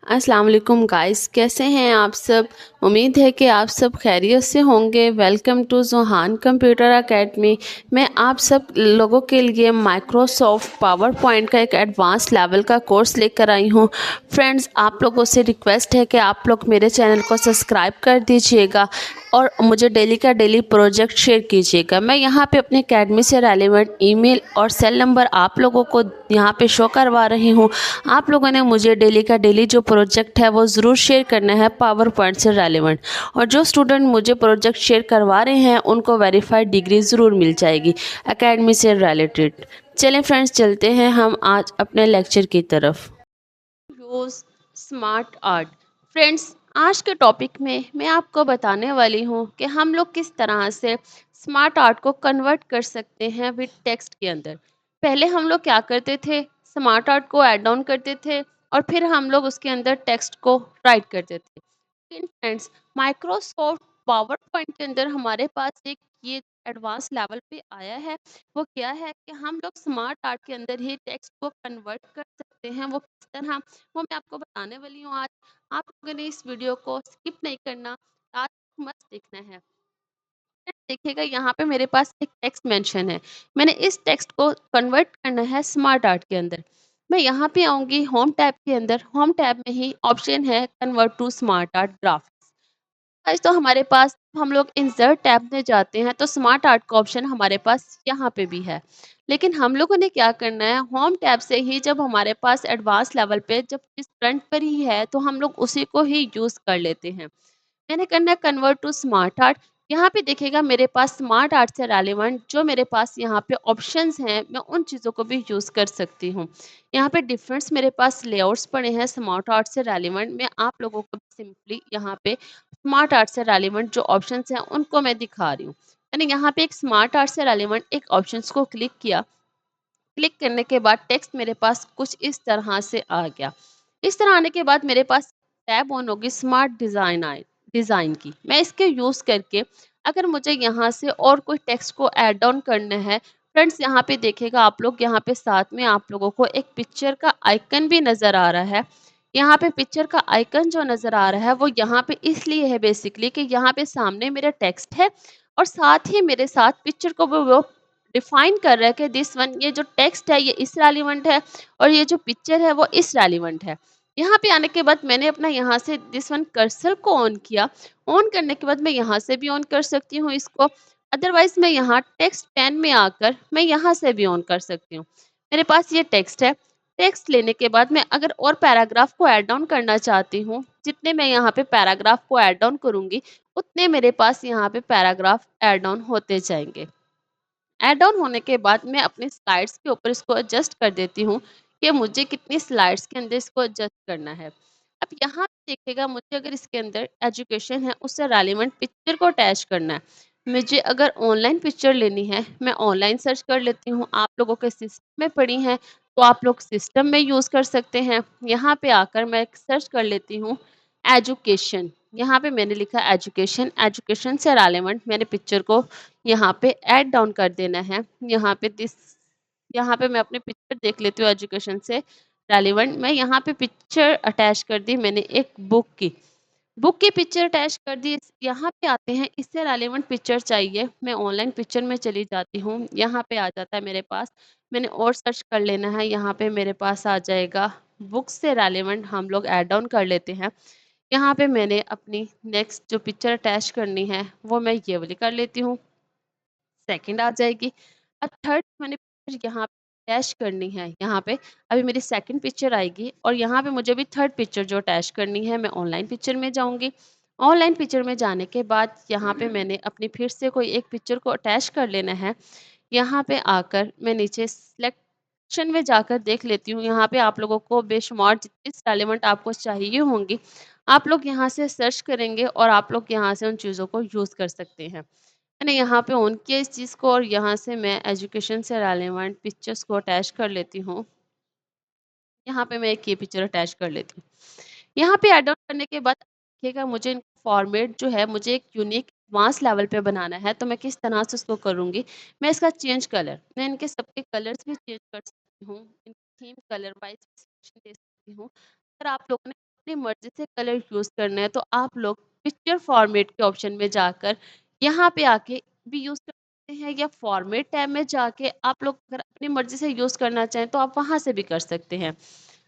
अस्सलाम वालेकुम गाइस, कैसे हैं आप सब। उम्मीद है कि आप सब खैरियत से होंगे। Welcome to Zohan computer academy. मैं आप सब लोगों के लिए माइक्रोसॉफ्ट पावर पॉइंट का एक एडवांस लेवल का कोर्स लेकर आई हूं। फ्रेंड्स, आप लोगों से रिक्वेस्ट है कि आप लोग मेरे चैनल को सब्सक्राइब कर दीजिएगा और मुझे डेली का डेली प्रोजेक्ट शेयर कीजिएगा। मैं यहाँ पे अपनी एकेडमी से रेलिवेंट ईमेल और सेल नंबर आप लोगों को यहाँ पे शो करवा रही हूँ। आप लोगों ने मुझे डेली का डेली जो प्रोजेक्ट है वो ज़रूर शेयर करना है पावर पॉइंट से रेलिवेंट। और जो स्टूडेंट मुझे प्रोजेक्ट शेयर करवा रहे हैं उनको वेरीफाइड डिग्री ज़रूर मिल जाएगी एकेडमी से रिलेटेड। चलें फ्रेंड्स, चलते हैं हम आज अपने लेक्चर की तरफ। Use smart art. फ्रेंड्स, आज के टॉपिक में मैं आपको बताने वाली हूँ कि हम लोग किस तरह से स्मार्ट आर्ट को कन्वर्ट कर सकते हैं विद टेक्स्ट के अंदर। पहले हम लोग क्या करते थे, स्मार्ट आर्ट को ऐड ऑन करते थे और फिर हम लोग उसके अंदर टेक्स्ट को राइट करते थे। लेकिन फ्रेंड्स, माइक्रोसॉफ्ट पावर पॉइंट के अंदर हमारे पास एक ये एडवांस लेवल पे आया है। वो क्या है कि हम लोग स्मार्ट आर्ट के अंदर ही टेक्स्ट को कन्वर्ट कर सकते हैं। वो किस तरह, वो मैं आपको बताने वाली हूँ आज। आप लोगों ने इस वीडियो को स्किप नहीं करना, आज मस्त देखना है। देखिएगा, यहाँ पे मेरे पास एक टेक्स्ट मेंशन है। मैंने इस टेक्स्ट को कन्वर्ट करना है स्मार्ट आर्ट के अंदर। मैं यहाँ पे आऊँगी होम टैब के अंदर। होम टैब में ही ऑप्शन है convert to SmartArt graphics. Guys, तो हमारे पास हम लोग इंसर्ट टैब में जाते हैं तो स्मार्ट आर्ट का ऑप्शन हमारे पास यहाँ पे भी है। लेकिन हम लोगों ने क्या करना है, होम टैब से ही जब हमारे पास एडवांस लेवल पे जब इस फ्रंट पर ही है तो हम लोग उसी को ही यूज़ कर लेते हैं। मैंने करना है कन्वर्ट टू स्मार्ट आर्ट। यहाँ पे देखिएगा मेरे पास स्मार्ट आर्ट से रेलिवेंट जो मेरे पास यहाँ पे ऑप्शंस हैं, मैं उन चीज़ों को भी यूज़ कर सकती हूँ। यहाँ पे डिफरेंस मेरे पास लेआउट्स पड़े हैं स्मार्ट आर्ट से रेलिवेंट। मैं आप लोगों को सिंपली यहाँ पे स्मार्ट आर्ट से रेलिवेंट जो ऑप्शंस हैं उनको मैं दिखा रही हूँ। मैंने यहाँ पे एक स्मार्ट आर्ट से रेलिवेंट एक ऑप्शंस को क्लिक किया। क्लिक करने के बाद टेक्स्ट मेरे पास कुछ इस तरह से आ गया। इस तरह आने के बाद मेरे पास टैब ऑन होगी स्मार्ट डिज़ाइन की। मैं इसके यूज़ करके अगर मुझे यहाँ से और कोई टेक्स्ट को ऐड ऑन करना है, फ्रेंड्स यहाँ पे देखिएगा आप लोग, यहाँ पे साथ में आप लोगों को एक पिक्चर का आइकन भी नज़र आ रहा है। यहाँ पे पिक्चर का आइकन जो नज़र आ रहा है वो यहाँ पे इसलिए है बेसिकली कि यहाँ पे सामने मेरा टेक्स्ट है और साथ ही मेरे साथ पिक्चर को वो डिफाइन कर रहा है कि दिस वन, ये जो टेक्स्ट है ये इस रेलिवेंट है और ये जो पिक्चर है वो इस रेलिवेंट है। यहाँ पे आने के बाद मैंने अपना यहाँ से दिस वन कर्सर को ऑन किया। ऑन करने के बाद मैं यहाँ से भी ऑन कर सकती हूँ इसको। अदरवाइज मैं यहाँ टेक्स्ट पेन में आकर मैं यहाँ से भी ऑन कर सकती हूँ। मेरे पास ये टेक्स्ट है। टेक्स्ट लेने के बाद मैं अगर और पैराग्राफ को ऐड ऑन करना चाहती हूँ, जितने मैं यहाँ पे पैराग्राफ को ऐड ऑन करूँगी उतने मेरे पास यहाँ पे पैराग्राफ ऐड ऑन होते जाएंगे। ऐड ऑन होने के बाद मैं अपने स्लाइड्स के ऊपर इसको एडजस्ट कर देती हूँ कि मुझे कितनी स्लाइड्स के अंदर इसको एडजस्ट करना है। अब यहाँ पे देखिएगा, मुझे अगर इसके अंदर एजुकेशन है उससे रेलिवेंट पिक्चर को अटैच करना है। मुझे अगर ऑनलाइन पिक्चर लेनी है मैं ऑनलाइन सर्च कर लेती हूँ। आप लोगों के सिस्टम में पड़ी हैं तो आप लोग सिस्टम में यूज़ कर सकते हैं। यहाँ पे आकर मैं सर्च कर लेती हूँ एजुकेशन। यहाँ पे मैंने लिखा एजुकेशन। एजुकेशन से रेलिवेंट मैंने पिक्चर को यहाँ पे ऐड डाउन कर देना है। यहाँ पे मैं अपनी पिक्चर देख लेती हूँ एजुकेशन से रेलिवेंट। मैं यहाँ पे पिक्चर अटैच कर दी मैंने एक बुक की। बुक की पिक्चर अटैच कर दी। यहाँ पे आते हैं इससे रेलिवेंट पिक्चर चाहिए, मैं ऑनलाइन पिक्चर में चली जाती हूँ। यहाँ पे आ जाता है मेरे पास, मैंने और सर्च कर लेना है। यहाँ पे मेरे पास आ जाएगा बुक से रेलिवेंट हम लोग ऐड ऑन कर लेते हैं। यहाँ पे मैंने अपनी नेक्स्ट जो पिक्चर अटैच करनी है वो मैं ये वाली कर लेती हूँ। सेकंड आ जाएगी। अब थर्ड मैंने पिक्चर यहाँ पे अटैच करनी है। यहाँ पे अभी मेरी सेकंड पिक्चर आएगी और यहाँ पे मुझे भी थर्ड पिक्चर जो अटैच करनी है, मैं ऑनलाइन पिक्चर में जाऊँगी। ऑनलाइन पिक्चर में जाने के बाद यहाँ पे मैंने अपनी फिर से कोई एक पिक्चर को अटैच कर लेना है। यहाँ पे आकर मैं नीचे सिलेक्शन में जाकर देख लेती हूँ। यहाँ पे आप लोगों को बेशुमार जितनी रेलेवेंट आपको चाहिए होंगी, आप लोग यहाँ से सर्च करेंगे और आप लोग यहाँ से उन चीज़ों को यूज़ कर सकते हैं। मैंने यहाँ पे ऑन किया इस चीज़ को और यहाँ से मैं एजुकेशन से रेलेवेंट पिक्चर्स को अटैच कर लेती हूँ। यहाँ पे मैं एक ये पिक्चर अटैच कर लेती हूँ। यहाँ पे ऐड ऑन करने के बाद देखिएगा, मुझे इनका फॉर्मेट जो है मुझे एक यूनिक एडवांस लेवल पे बनाना है, तो मैं किस तरह से उसको करूँगी। मैं इसका चेंज कलर, मैं इनके सबके कलर्स भी चेंज कर सकती हूँ। इनकी थीम कलर वाइज सिलेक्शन दे सकती हूँ। अगर आप लोगों ने अपनी मर्ज़ी से कलर यूज़ करना है तो आप लोग पिक्चर फॉर्मेट के ऑप्शन में जाकर यहाँ पे आके भी यूज़ कर सकते हैं, या फॉर्मेट टैब में जाके आप लोग अगर अपनी मर्ज़ी से यूज़ करना चाहें तो आप वहाँ से भी कर सकते हैं।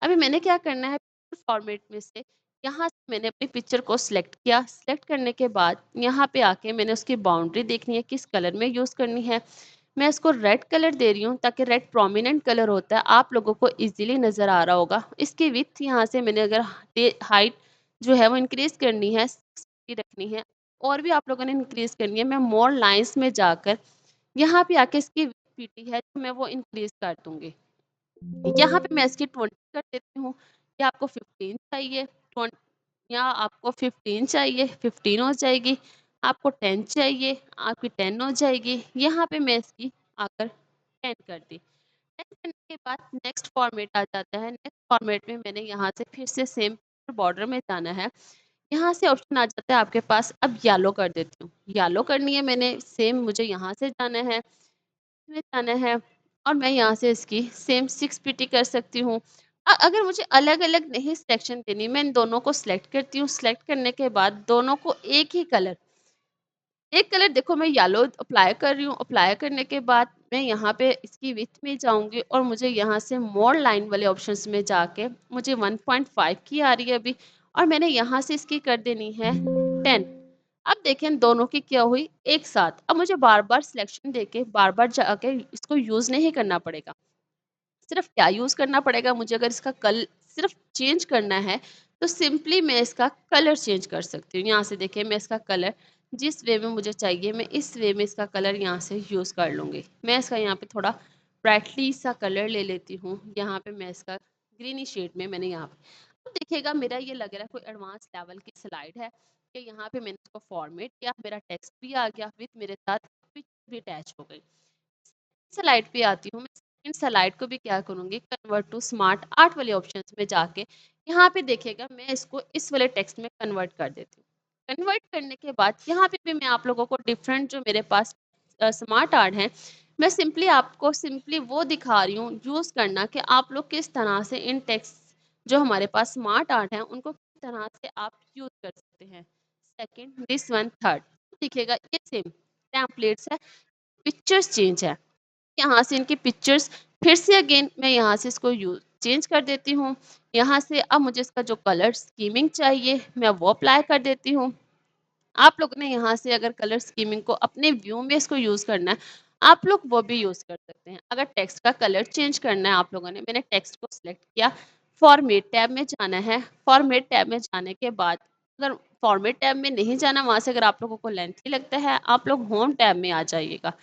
अभी मैंने क्या करना है, पिक्चर फॉर्मेट में से यहाँ से मैंने अपनी पिक्चर को सिलेक्ट किया। सिलेक्ट करने के बाद यहाँ पे आके मैंने उसकी बाउंड्री देखनी है, किस कलर में यूज़ करनी है। मैं इसको रेड कलर दे रही हूँ ताकि रेड प्रोमिनेंट कलर होता है, आप लोगों को ईज़िली नज़र आ रहा होगा। इसकी विड्थ यहाँ से मैंने अगर हाइट जो है वो इंक्रीज़ करनी है, 60 रखनी है, और भी आप लोगों ने इंक्रीज़ करनी है। मैं मोर लाइन्स में जाकर यहाँ पे आके इसकी विड्थ पीटी है तो मैं वो इंक्रीज़ कर दूँगी। यहाँ पे मैं इसकी 20 कर देती हूँ, या आपको 15 चाहिए, ट्वें या आपको 15 चाहिए, 15 हो जाएगी। आपको 10 चाहिए, आपकी 10 हो जाएगी। यहाँ पे मैं इसकी आकर 10 कर दी। 10 करने के बाद नेक्स्ट फॉर्मेट आ जाता है। नेक्स्ट फॉर्मेट में मैंने यहाँ से फिर से सेम बॉर्डर में जाना है। यहाँ से ऑप्शन आ जाता है आपके पास, अब येलो कर देती हूँ। येलो करनी है मैंने, सेम मुझे यहाँ से जाना है, इसमें जाना है, और मैं यहाँ से इसकी सेम 6 पीटी कर सकती हूँ। अगर मुझे अलग-अलग नहीं सिलेक्शन देनी, मैं इन दोनों को सिलेक्ट करती हूँ। सिलेक्ट करने के बाद दोनों को एक कलर देखो मैं येलो अप्लाई कर रही हूँ। अप्लाई करने के बाद मैं यहाँ पे इसकी विड्थ में जाऊँगी और मुझे यहाँ से मोर लाइन वाले ऑप्शंस में जाके मुझे 1.5 की आ रही है अभी, और मैंने यहाँ से इसकी कर देनी है 10। अब देखें दोनों की क्या हुई एक साथ। अब मुझे बार-बार सिलेक्शन देके बार-बार जाके इसको यूज़ नहीं करना पड़ेगा। सिर्फ क्या यूज़ करना पड़ेगा मुझे, अगर इसका सिर्फ चेंज करना है तो सिंपली मैं इसका कलर चेंज कर सकती हूँ। यहाँ से देखिए मैं इसका कलर जिस वे में मुझे चाहिए मैं इस वे में इसका कलर यहाँ से यूज़ कर लूँगी। मैं इसका यहाँ पे थोड़ा ब्राइटली सा कलर ले लेती हूँ। यहाँ पे मैं इसका ग्रीनी शेड में मैंने यहाँ पे, अब देखिएगा मेरा ये लग रहा है कोई एडवांस लेवल की स्लाइड है कि यहाँ पे मैंने इसको फॉर्मेट किया, मेरा टेक्स्ट भी आ गया विथ मेरे साथ पिक्चर भी अटैच हो गई। स्लाइड पे आती हूँ, मैं सेकंड स्लाइड को भी क्या करूँगी, कन्वर्ट टू स्मार्ट आर्ट वाले ऑप्शंस में जाके यहाँ पे देखिएगा मैं इसको इस वाले टेक्स्ट में कन्वर्ट कर देती हूँ। कन्वर्ट करने के बाद यहाँ पे भी मैं आप लोगों को डिफरेंट जो मेरे पास स्मार्ट आर्ट है, मैं सिंपली आपको सिंपली वो दिखा रही हूँ यूज़ करना कि आप लोग किस तरह से इन टेक्स्ट जो हमारे पास स्मार्ट आर्ट है उनको किस तरह से आप यूज़ कर सकते हैं। सेकंड, दिस वन, थर्ड देखिएगा ये सेम टेम्पलेट्स है, पिक्चर्स चेंज है। यहाँ से इनकी पिक्चर्स फिर से अगेन मैं यहाँ से इसको यूज़ चेंज कर देती हूँ। यहाँ से अब मुझे इसका जो कलर स्कीमिंग चाहिए मैं वो अप्लाई कर देती हूँ। आप लोग ने यहाँ से अगर कलर स्कीमिंग को अपने व्यू में इसको यूज़ करना है, आप लोग वो भी यूज़ कर सकते हैं। अगर टेक्स्ट का कलर चेंज करना है आप लोगों ने, मैंने टेक्स्ट को सिलेक्ट किया, फॉर्मेट टैब में जाना है। फॉर्मेट टैब में जाने के बाद अगर फॉर्मेट टैब में नहीं जाना, वहाँ से अगर आप लोगों को लेंथी लगता है, आप लोग होम टैब में आ जाइएगा।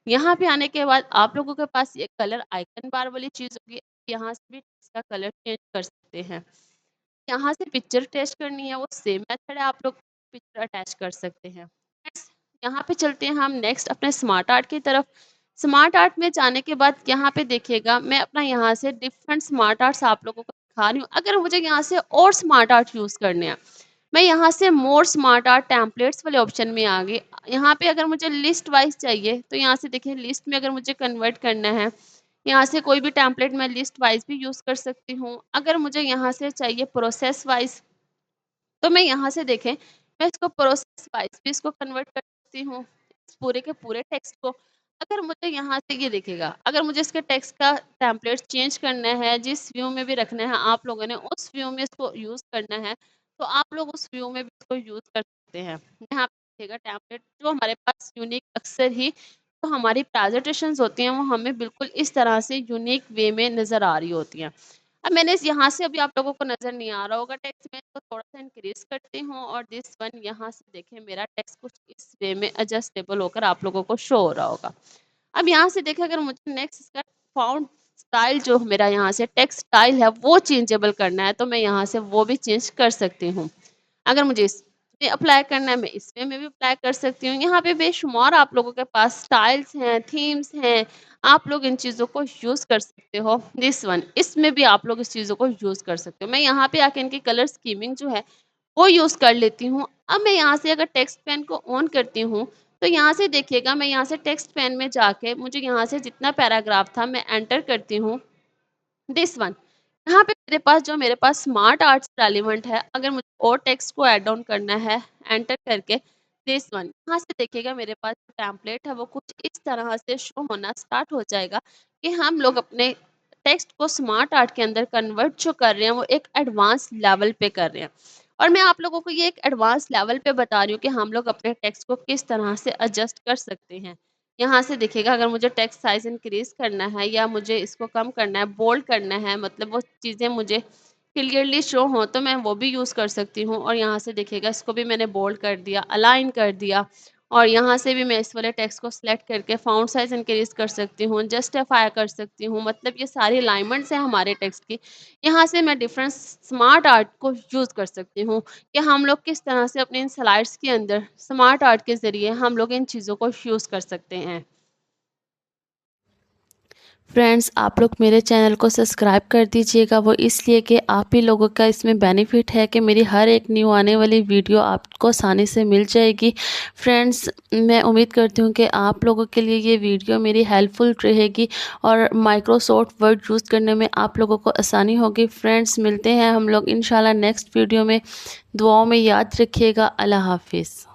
यहाँ पे आने के बाद आप लोगों के पास ये कलर आइकन बार वाली चीज़ होगी, यहाँ से भी इसका कलर चेंज कर सकते हैं। यहाँ से पिक्चर अटैच करनी है वो सेम मेथड है, आप लोग पिक्चर अटैच कर सकते हैं। नेक्स्ट यहाँ पे चलते हैं हम नेक्स्ट अपने स्मार्ट आर्ट की तरफ। स्मार्ट आर्ट में जाने के बाद यहाँ पे देखिएगा मैं अपना यहाँ से डिफरेंट स्मार्ट आर्ट्स आप लोगों को दिखा रही हूँ। अगर मुझे यहाँ से और स्मार्ट आर्ट यूज़ करने हैं, मैं यहाँ से मोर स्मार्ट आर्ट टेम्पलेट्स वाले ऑप्शन में आ गई। यहाँ पे अगर मुझे लिस्ट वाइज चाहिए तो यहाँ से देखिए लिस्ट में अगर मुझे कन्वर्ट करना है, यहाँ से कोई भी टेम्पलेट मैं लिस्ट वाइज भी यूज़ कर सकती हूँ। अगर मुझे यहाँ से चाहिए प्रोसेस वाइज तो मैं यहाँ से देखें मैं इसको प्रोसेस वाइज भी इसको कन्वर्ट कर सकती हूँ, इस पूरे के पूरे टेक्स्ट को। अगर मुझे यहाँ से ये देखिएगा, अगर मुझे इसके टेक्स्ट का टेम्पलेट चेंज करना है, जिस व्यू में भी रखना है आप लोगों ने उस व्यू में इसको यूज़ करना है, तो आप लोग उस व्यू में भी इसको यूज़ कर सकते हैं। यहाँ पे देखिएगा टेम्पलेट जो हमारे पास यूनिक अक्सर ही जो हमारी प्रेजेंटेशंस होती हैं वो हमें बिल्कुल इस तरह से यूनिक वे में नज़र आ रही होती हैं। अब मैंने यहाँ से अभी आप लोगों को नज़र नहीं आ रहा होगा टेक्स्ट, में इसको थोड़ा-सा इंक्रीज़ करती हूँ और दिस वन यहाँ से देखें मेरा टेक्स्ट कुछ इस वे में एडजस्टेबल होकर आप लोगों को शो हो रहा होगा। अब यहाँ से देखें अगर मुझे नेक्स्ट इसका फ़ॉन्ट स्टाइल जो मेरा यहाँ से टेक्स्ट स्टाइल है वो चेंजेबल करना है तो मैं यहाँ से वो भी चेंज कर सकती हूँ। अगर मुझे इसमें अप्लाई करना है मैं इसमें में भी अप्लाई कर सकती हूँ। यहाँ पे बेशुमार आप लोगों के पास स्टाइल्स हैं, थीम्स हैं, आप लोग इन चीज़ों को यूज़ कर सकते हो। दिस वन इसमें भी आप लोग इस चीज़ों को यूज़ कर सकते हो। मैं यहाँ पे आके इनकी कलर स्कीमिंग जो है वो यूज़ कर लेती हूँ। अब मैं यहाँ से अगर टेक्स्ट पेन को ऑन करती हूँ तो यहाँ से देखिएगा मैं यहाँ से टेक्स्ट पेन में जाके मुझे यहाँ से जितना पैराग्राफ था मैं एंटर करती हूँ दिस वन। यहाँ पे मेरे पास स्मार्ट आर्ट्स रेलिवेंट है, अगर मुझे और टेक्स्ट को ऐड ऑन करना है एंटर करके दिस वन, यहाँ से देखिएगा मेरे पास जो टेम्पलेट है वो कुछ इस तरह से शो होना स्टार्ट हो जाएगा कि हम लोग अपने टेक्स्ट को स्मार्ट आर्ट के अंदर कन्वर्ट जो कर रहे हैं वो एक एडवांस लेवल पे कर रहे हैं। और मैं आप लोगों को ये एक एडवांस लेवल पे बता रही हूँ कि हम लोग अपने टेक्स्ट को किस तरह से एडजस्ट कर सकते हैं। यहाँ से देखिएगा अगर मुझे टेक्स्ट साइज़ इंक्रीज़ करना है या मुझे इसको कम करना है, बोल्ड करना है, मतलब वो चीज़ें मुझे क्लियरली शो हों तो मैं वो भी यूज़ कर सकती हूँ। और यहाँ से देखिएगा इसको भी मैंने बोल्ड कर दिया, अलाइन कर दिया और यहाँ से भी मैं इस वाले टेक्स्ट को सिलेक्ट करके फ़ॉन्ट साइज़ इंक्रीज़ कर सकती हूँ, जस्टिफाई कर सकती हूँ। मतलब ये सारी अलाइनमेंट्स हैं हमारे टेक्स्ट की। यहाँ से मैं डिफरेंट स्मार्ट आर्ट को यूज़ कर सकती हूँ कि हम लोग किस तरह से अपने इन स्लाइड्स के अंदर स्मार्ट आर्ट के ज़रिए हम लोग इन चीज़ों को यूज़ कर सकते हैं। फ्रेंड्स, आप लोग मेरे चैनल को सब्सक्राइब कर दीजिएगा, वो इसलिए कि आप ही लोगों का इसमें बेनिफिट है कि मेरी हर एक न्यू आने वाली वीडियो आपको आसानी से मिल जाएगी। फ्रेंड्स, मैं उम्मीद करती हूँ कि आप लोगों के लिए ये वीडियो मेरी हेल्पफुल रहेगी और माइक्रोसॉफ्ट वर्ड यूज़ करने में आप लोगों को आसानी होगी। फ्रेंड्स, मिलते हैं हम लोग इंशाल्लाह नेक्स्ट वीडियो में। दुआओं में याद रखिएगा। अल्लाह हाफिज़।